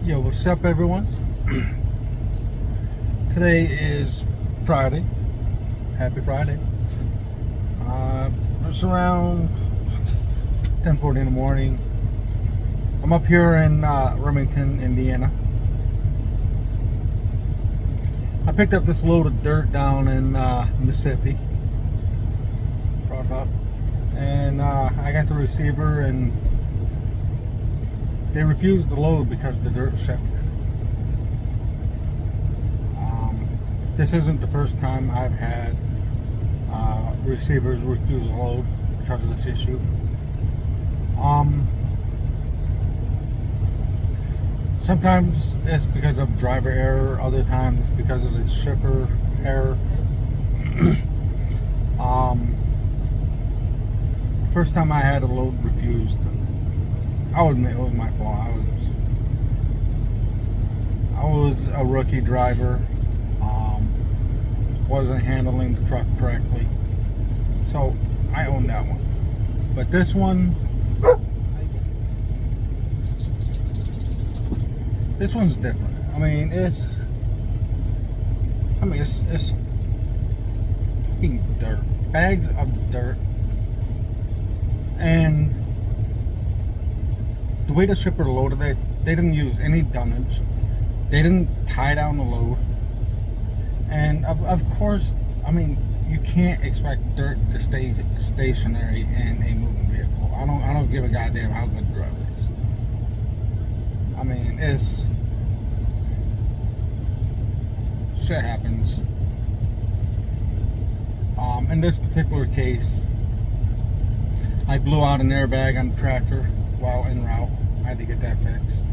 Yo, what's up, everyone? Today is Friday. Happy Friday. It's around 10:40 in the morning. I'm up here in Remington, Indiana. I picked up this load of dirt down in Mississippi. Brought it up, and I got the receiver, and they refused to load because the dirt shifted. This isn't the first time I've had receivers refuse to load because of this issue. Sometimes it's because of driver error, other times it's because of the shipper error. First time I had a load refused, I'll admit it was my fault. I was a rookie driver. Wasn't handling the truck correctly, so I own that one. But this one's different. It's fucking dirt, bags of dirt, and the way the shipper loaded it, they didn't use any dunnage. They didn't tie down the load. And of course, you can't expect dirt to stay stationary in a moving vehicle. I don't give a goddamn how good the driver is. It's shit happens. In this particular case, I blew out an airbag on the tractor while en route. I had to get that fixed.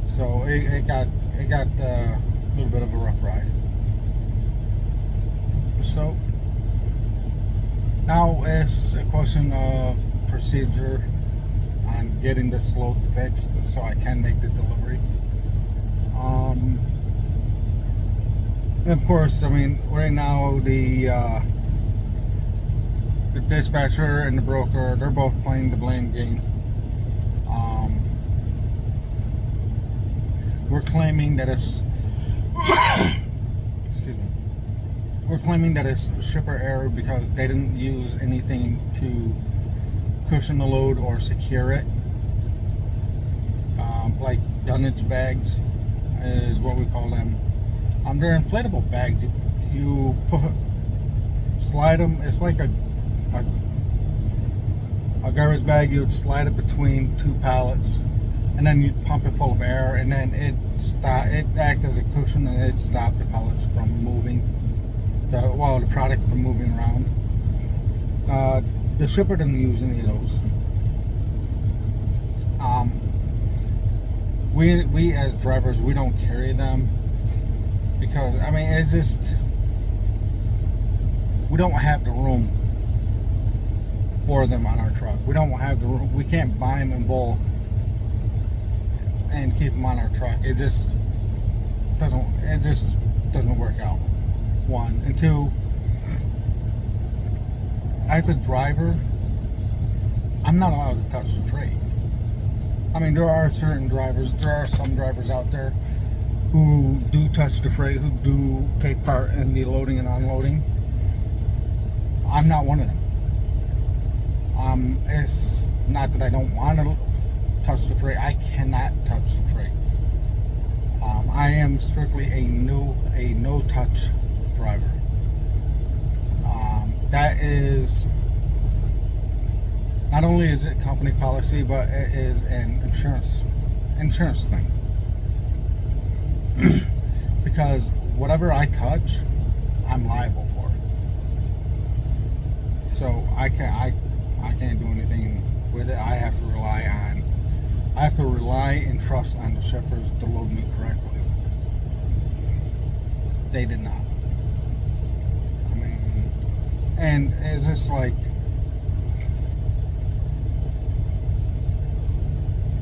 So it got a little bit of a rough ride. So now it's a question of procedure on getting this load fixed so I can make the delivery. And of course, right now the dispatcher and the broker, they're both playing the blame game. We're claiming that it's We're claiming that it's shipper error because they didn't use anything to cushion the load or secure it. Like dunnage bags is what we call them. They're inflatable bags. You slide them. It's like a garbage bag. You would slide it between two pallets, and then you pump it full of air, and then it acts as a cushion, and it stopped the pallets from moving. The product from moving around. The shipper didn't use any of those. We as drivers, we don't carry them because it's just, we don't have the room for them on our truck. We don't have the room. We can't buy them in bulk and keep them on our truck. It just doesn't work out. One and two, as a driver, I'm not allowed to touch the freight. There are some drivers out there who do touch the freight, who do take part in the loading and unloading. I'm not one of them. It's not that I don't want to touch the freight. I cannot touch the freight. I am strictly a no touch driver. That is, not only is it company policy, but it is an insurance thing. Because whatever I touch, I'm liable for. So I can't do anything with it. I have to rely and trust on the shippers to load me correctly. They did not. And it's just like,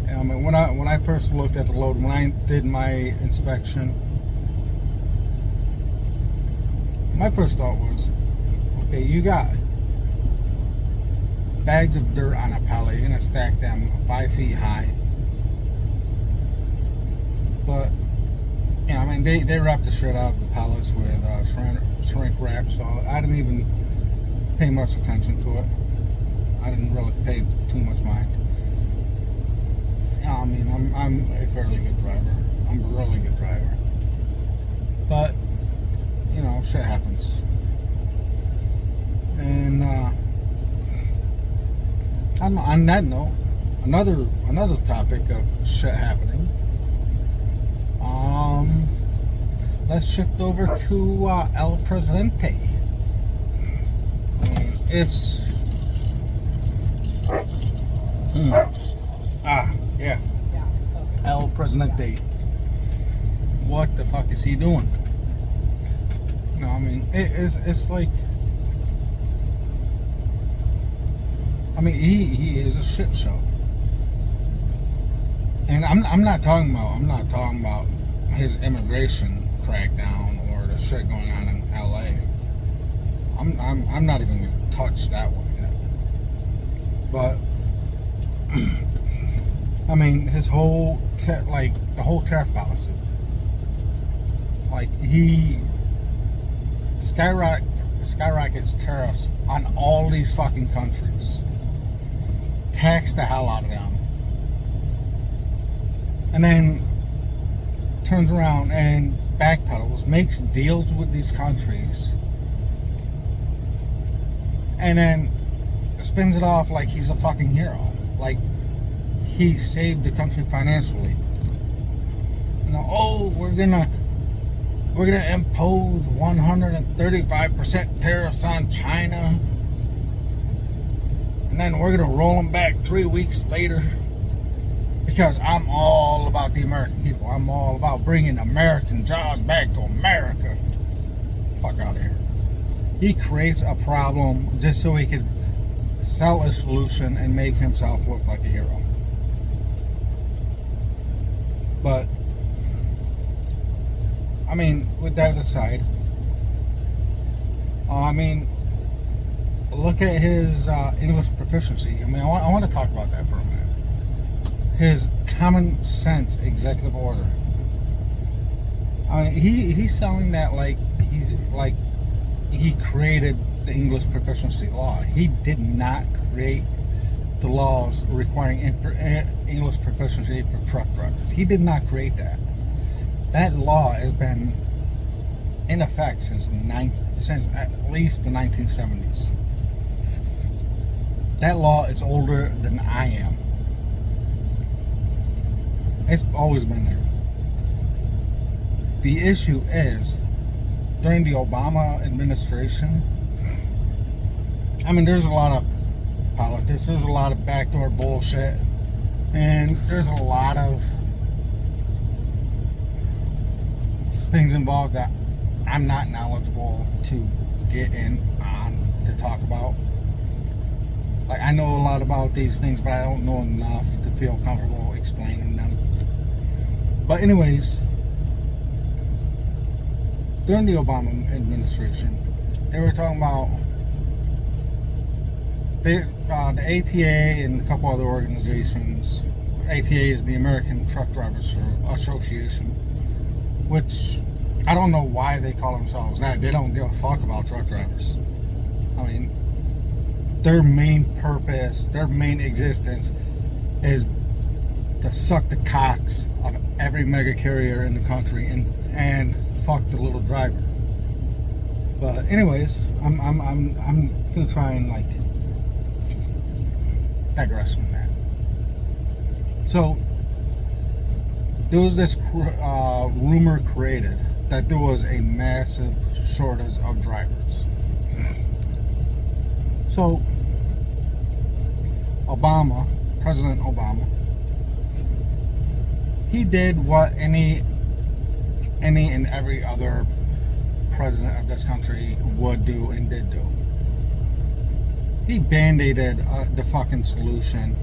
when I first looked at the load, when I did my inspection, my first thought was, okay, you got bags of dirt on a pallet. You're going to stack them 5 feet high. But I mean, they wrapped the shit out of the pallets with shrink wrap, so I didn't even pay much attention to it. I didn't really pay too much mind. I mean, I'm a fairly good driver. I'm a really good driver. But shit happens. And on that note, another topic of shit happening. Let's shift over to El Presidente. It's yeah, El Presidente. What the fuck is he doing? I mean, it's like, I mean, he is a shit show. And I'm not talking about his immigration crackdown or the shit going on in LA. I'm not even gonna touch that one yet. But I mean, his whole the whole tariff policy, like he skyrockets tariffs on all these fucking countries, tax the hell out of them, and then turns around and backpedals, makes deals with these countries, and then spins it off like he's a fucking hero, like he saved the country financially. We're gonna impose 135% tariffs on China, and then we're gonna roll them back 3 weeks later because I'm all about the American people. I'm all about bringing American jobs back to America. Fuck out of here. He creates a problem just so he could sell a solution and make himself look like a hero. But I mean, with that aside, I mean, look at his English proficiency. I mean, I want to talk about that for a minute. His common sense executive order. I mean, he's selling that like he created the English proficiency law. He did not create the laws requiring English proficiency for truck drivers. He did not create that. That law has been in effect since at least the 1970s. That law is older than I am. It's always been there. The issue is, during the Obama administration, I mean, there's a lot of politics, there's a lot of backdoor bullshit, and there's a lot of things involved that I'm not knowledgeable to get in on to talk about. Like, I know a lot about these things, but I don't know enough to feel comfortable explaining them. But anyways, during the Obama administration, they were talking about the ATA and a couple other organizations. ATA is the American Truck Drivers Association, which I don't know why they call themselves that. They don't give a fuck about truck drivers. I mean, their main purpose, their main existence is to suck the cocks of every mega carrier in the country and fuck the little driver. But anyways, I'm gonna try and digress from that. So there was this rumor created that there was a massive shortage of drivers. So President Obama, he did what any and every other president of this country would do and did do. He band-aided the fucking solution.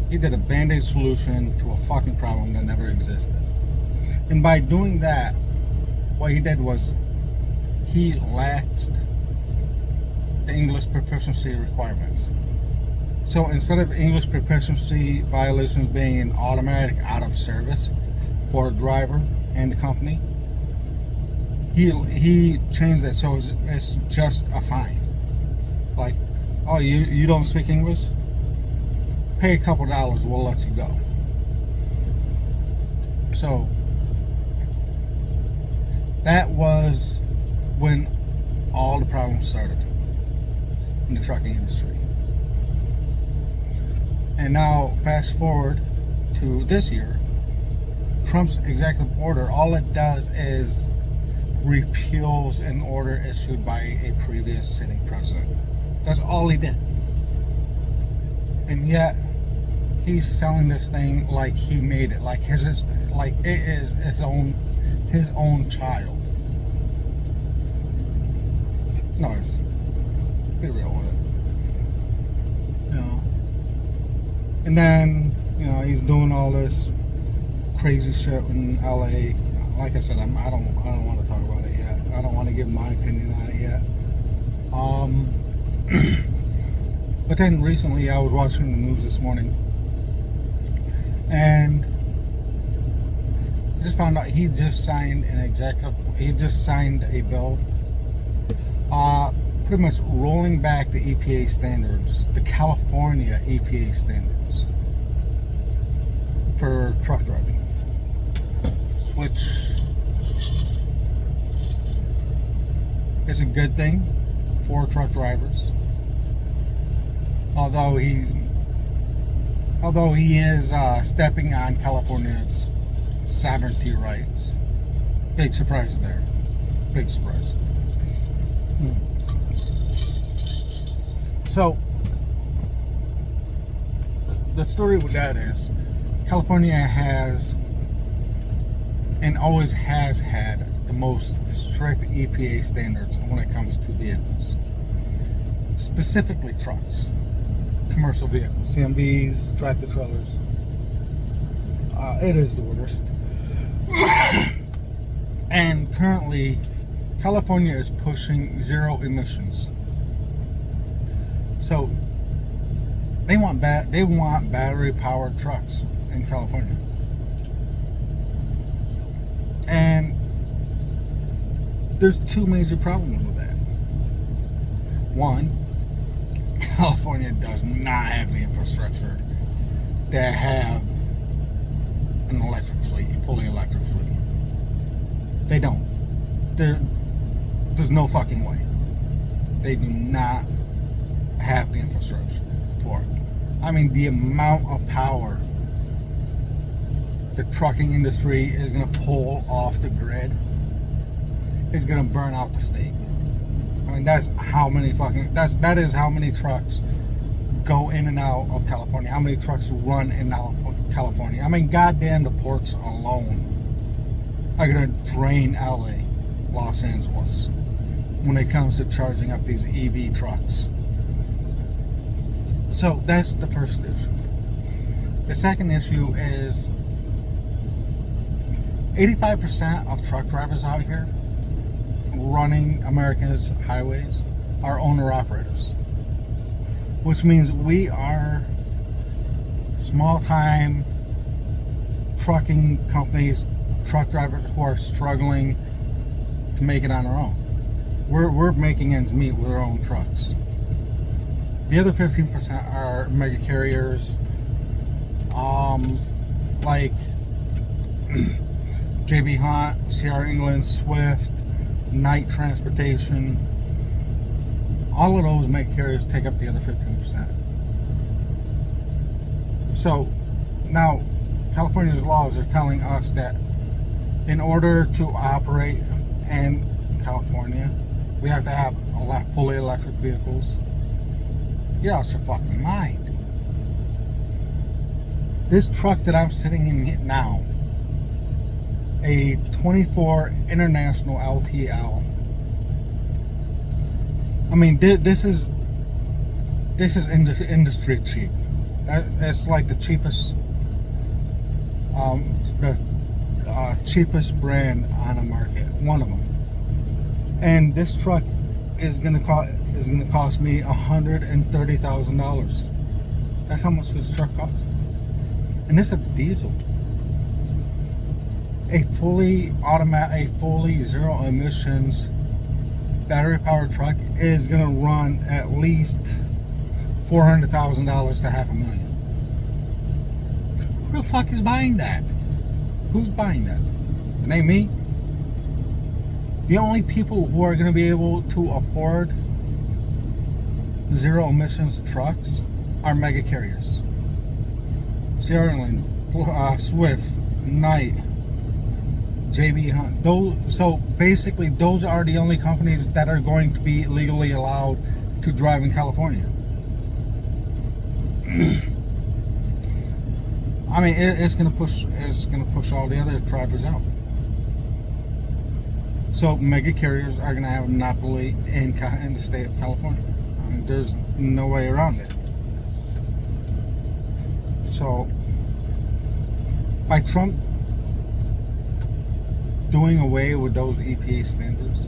He did a band-aid solution to a fucking problem that never existed. And by doing that, what he did was he laxed the English proficiency requirements. So instead of English proficiency violations being automatic out of service, for the driver and the company. He changed it so it's just a fine. Like, oh, you don't speak English? Pay a couple dollars, we'll let you go. So that was when all the problems started in the trucking industry. And now fast forward to this year, Trump's executive order, all it does is repeals an order issued by a previous sitting president. That's all he did. And yet he's selling this thing like he made it, like like it is his own child. No, be real with it. You know. And then, you know, he's doing all this crazy shit in LA. Like I said, I don't want to talk about it yet. I don't want to give my opinion on it yet. But then recently I was watching the news this morning, and I just found out he just signed a bill pretty much rolling back the EPA standards, the California EPA standards for truck driving, which is a good thing for truck drivers. Although he is stepping on California's sovereignty rights. Big surprise there. Big surprise. So the story with that is California has and always has had the most strict EPA standards when it comes to vehicles, specifically trucks, commercial vehicles, CMVs, tractor trailers. It is the worst. And currently California is pushing zero emissions. So they want battery powered trucks in California. And there's two major problems with that. One, California does not have the infrastructure to have an electric fleet, a fully electric fleet. They don't. There's no fucking way. They do not have the infrastructure for it. I mean, the amount of power the trucking industry is going to pull off the grid is going to burn out the state. I mean, that is how many trucks go in and out of California. How many trucks run in and out of California. I mean, goddamn, the ports alone are going to drain LA, Los Angeles, when it comes to charging up these EV trucks. So that's the first issue. The second issue is 85% of truck drivers out here running America's highways are owner-operators, which means we are small-time trucking companies, truck drivers who are struggling to make it on our own. We're making ends meet with our own trucks. The other 15% are mega carriers, like JB Hunt, Sierra England, Swift, Knight Transportation. All of those mega carriers take up the other 15%. So now California's laws are telling us that in order to operate in California, we have to have fully electric vehicles. You're out your fucking mind. This truck that I'm sitting in now, a 24 International LTL. I mean, this is industry cheap. That's like the cheapest, cheapest brand on the market. One of them. And this truck is gonna cost me $130,000. That's how much this truck costs. And it's a diesel. a fully zero emissions battery powered truck is gonna run at least $400,000 to $500,000. Who the fuck is buying that? Who's buying that? It ain't me. The only people who are gonna be able to afford zero emissions trucks are mega carriers. Sierra Lane, Swift, Knight, JB Hunt. So basically, those are the only companies that are going to be legally allowed to drive in California. I mean, it's gonna push all the other drivers out. So mega carriers are gonna have a monopoly in the state of California. I mean, there's no way around it. So by Trump doing away with those EPA standards,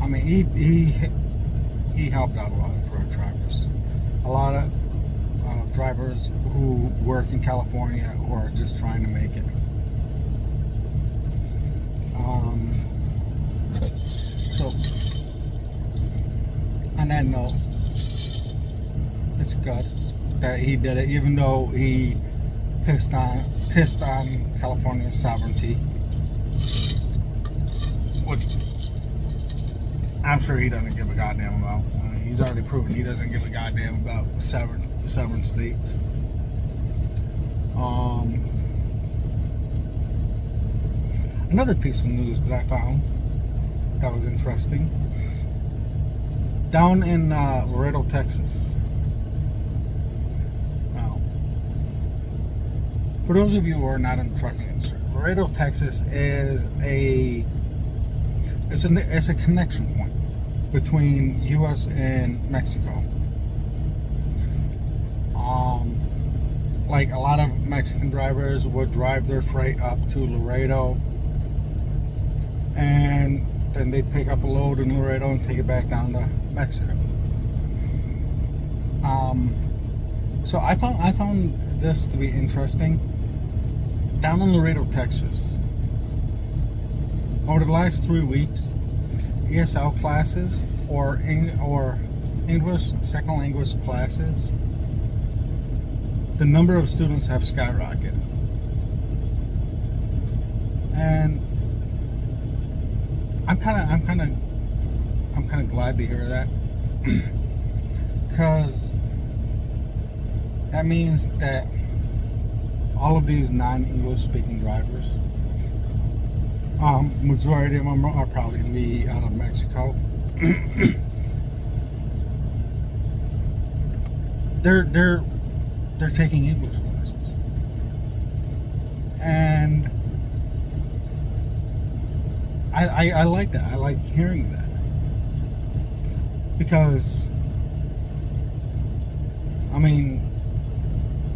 I mean, he helped out a lot of truck drivers, a lot of drivers who work in California who are just trying to make it. So on that note, it's good that he did it, even though he pissed on California's sovereignty, which I'm sure he doesn't give a goddamn about. I mean, he's already proven he doesn't give a goddamn about sovereign states. Another piece of news that I found that was interesting, down in Laredo, Texas. Now, for those of you who are not in the trucking industry, Laredo, Texas is a connection point between U.S. and Mexico. Like a lot of Mexican drivers would drive their freight up to Laredo, and then they'd pick up a load in Laredo and take it back down to Mexico. So I found this to be interesting. Down in Laredo, Texas, over the last 3 weeks, ESL classes or English second language classes, the number of students have skyrocketed. And I'm kind of glad to hear that, because that means that all of these non-English speaking drivers, majority of them are probably going to be out of Mexico. They're taking English classes, and I like that. I like hearing that, because I mean,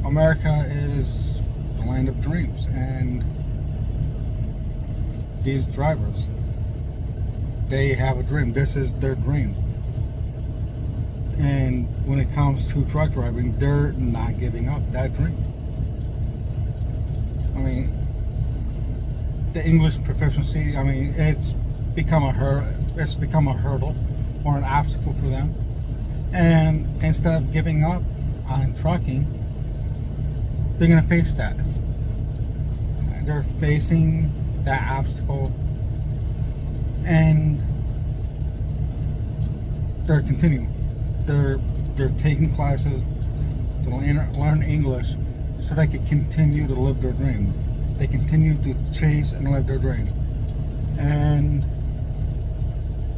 America is the land of dreams, and these drivers, they have a dream. This is their dream. And when it comes to truck driving, they're not giving up that dream. I mean, the English proficiency, I mean, it's become a hurdle or an obstacle for them. And instead of giving up on trucking, they're going to face that. They're facing that obstacle, and they're continuing. They're taking classes to learn English so they can continue to live their dream. They continue to chase and live their dream. And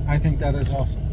I think that is awesome.